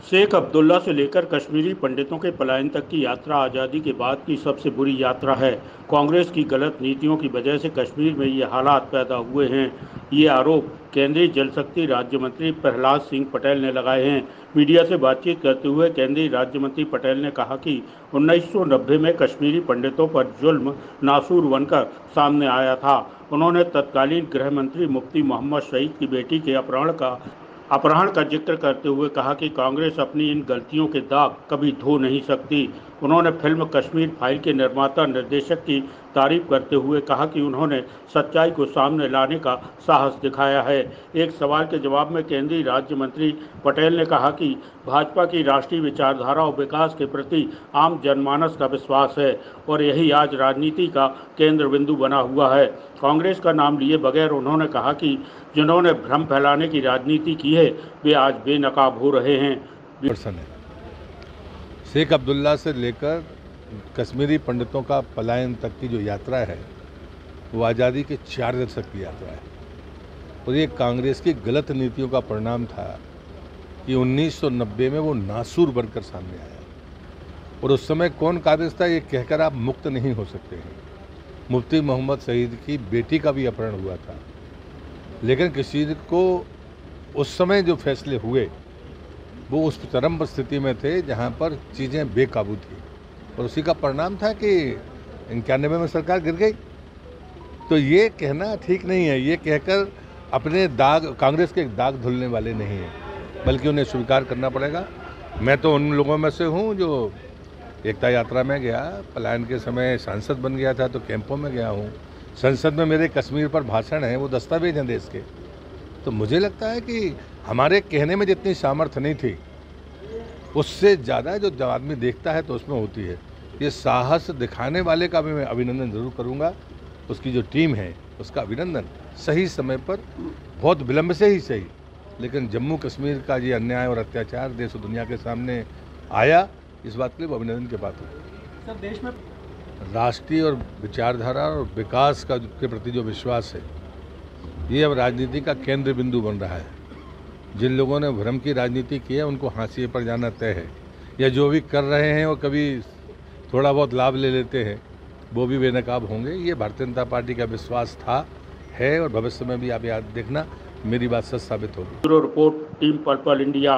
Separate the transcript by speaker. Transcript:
Speaker 1: शेख अब्दुल्ला से लेकर कश्मीरी पंडितों के पलायन तक की यात्रा आज़ादी के बाद की सबसे बुरी यात्रा है। कांग्रेस की गलत नीतियों की वजह से कश्मीर में ये हालात पैदा हुए हैं। ये आरोप केंद्रीय जल शक्ति राज्य मंत्री प्रहलाद सिंह पटेल ने लगाए हैं। मीडिया से बातचीत करते हुए केंद्रीय राज्य मंत्री पटेल ने कहा कि 1990 में कश्मीरी पंडितों पर जुल्म नासूर बनकर सामने आया था। उन्होंने तत्कालीन गृह मंत्री मुफ्ती मोहम्मद शहीद की बेटी के अपहरण का जिक्र करते हुए कहा कि कांग्रेस अपनी इन गलतियों के दाग कभी धो नहीं सकती। उन्होंने फिल्म कश्मीर फाइल के निर्माता निर्देशक की तारीफ करते हुए कहा कि उन्होंने सच्चाई को सामने लाने का साहस दिखाया है। एक सवाल के जवाब में केंद्रीय राज्य मंत्री पटेल ने कहा कि भाजपा की राष्ट्रीय विचारधारा और विकास के प्रति आम जनमानस का विश्वास है और यही आज राजनीति का केंद्र बिंदु बना हुआ है। कांग्रेस का नाम लिए बगैर उन्होंने कहा कि जिन्होंने भ्रम फैलाने की राजनीति की है वे आज बेनकाब हो रहे हैं।
Speaker 2: पर्सन है। शेख अब्दुल्ला से लेकर कश्मीरी पंडितों का पलायन तक की जो यात्रा है वो आज़ादी के 4 दशक की यात्रा है और ये कांग्रेस की गलत नीतियों का परिणाम था कि 1990 में वो नासूर बनकर सामने आया और उस समय कौन काबिज था ये कहकर आप मुक्त नहीं हो सकते हैं। मुफ्ती मोहम्मद शहीद की बेटी का भी अपहरण हुआ था, लेकिन किसी को उस समय जो फैसले हुए वो उस चरम स्थिति में थे जहां पर चीज़ें बेकाबू थी और उसी का परिणाम था कि 91 में सरकार गिर गई। तो ये कहना ठीक नहीं है, ये कहकर अपने दाग कांग्रेस के दाग धुलने वाले नहीं हैं, बल्कि उन्हें स्वीकार करना पड़ेगा। मैं तो उन लोगों में से हूँ जो एकता यात्रा में गया, पलायन के समय सांसद बन गया था तो कैंपों में गया हूँ, संसद में मेरे कश्मीर पर भाषण हैं, वो दस्तावेज हैं देश के। तो मुझे लगता है कि हमारे कहने में जितनी सामर्थ्य नहीं थी उससे ज़्यादा जो आदमी देखता है तो उसमें होती है। ये साहस दिखाने वाले का भी मैं अभिनंदन ज़रूर करूँगा, उसकी जो टीम है उसका अभिनंदन। सही समय पर बहुत विलम्ब से ही सही, लेकिन जम्मू कश्मीर का ये अन्याय और अत्याचार देश और दुनिया के सामने आया, इस बात के लिए वो अभिनंदन की बात होगी।
Speaker 1: सर, देश में
Speaker 2: राष्ट्रीय और विचारधारा और विकास का के प्रति जो विश्वास है ये अब राजनीति का केंद्र बिंदु बन रहा है। जिन लोगों ने भ्रम की राजनीति की है उनको हाशिए पर जाना तय है, या जो भी कर रहे हैं वो कभी थोड़ा बहुत लाभ ले लेते हैं वो भी बेनकाब होंगे। ये भारतीय जनता पार्टी का विश्वास था, है और भविष्य में भी आप याद देखना मेरी बात सच साबित होगी।
Speaker 1: Bureau report, team purple India.